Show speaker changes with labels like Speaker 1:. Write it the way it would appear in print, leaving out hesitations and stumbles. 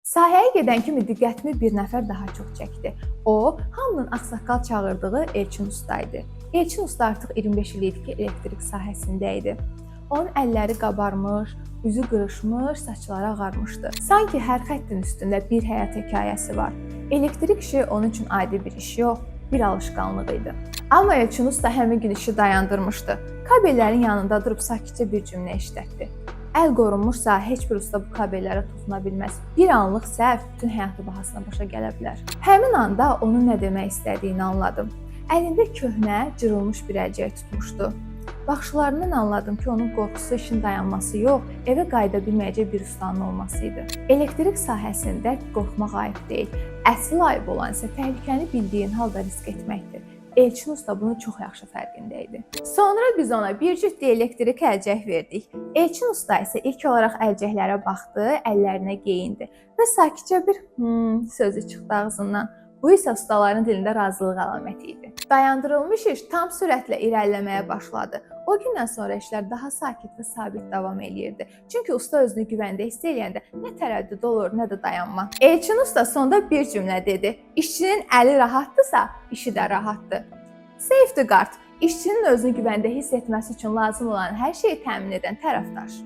Speaker 1: Sahəyə gedən kimi diqqətimi bir nəfər daha çox çəkdi. O, hamının ağsaqqal çağırdığı Elçin usta idi. Elçin usta artıq 25 il idi ki, elektrik sahəsində idi. Onun əlləri qabarmış, üzü qırışmış, saçları ağarmışdı. Sanki hər xəttin üstündə bir həyat hekayəsi var. Elektrik işi onun üçün adi bir iş yox, bir alışqanlıq idi. Amma Elçin usta həmin gün işi dayandırmışdı. Kabellərin yanında durub sakitcə bir cümlə işlətdi. Əl qorunmuşsa, heç bir usta bu kabellərə toxuna bilməz. Bir anlıq səhv bütün həyatı bahasına başa gələ bilər. Həmin anda onun nə demək istədiyini anladım. Əlində köhnə, cırılmış bir əlcək tutmuşdu. Baxışlarından anladım ki, onun qorxusu işin dayanması yox, evə qayıda bilməyəcək bir ustanın olması idi. Elektrik sahəsində qorxmaq ayıb deyil. Əsl ayıb olan isə təhlükəni bildiyin halda risk etməkdir. Elçin usta bunun çox yaxşı fərqində idi. Sonra biz ona bir cüt elektrik əlcək verdik. Elçin usta isə ilk olaraq əlcəklərə baxdı, əllərinə geyindi və sakitcə bir sözü çıxdı ağzından. Bu isə ustaların dilində razılıq əlaməti idi. Dayandırılmış iş tam sürətlə irəliləməyə başladı. O gündən sonra işlər daha sakit və sabit davam eləyirdi. Çünki usta özünü güvəndə hiss eləyəndə nə tərəddüd olur, nə də dayanma. Elçin usta sonda bir cümlə dedi. İşçinin əli rahatdırsa, işi də rahatdır. Safety guard, işçinin özünü güvəndə hiss etməsi üçün lazım olan hər şeyi təmin edən tərəfdaş.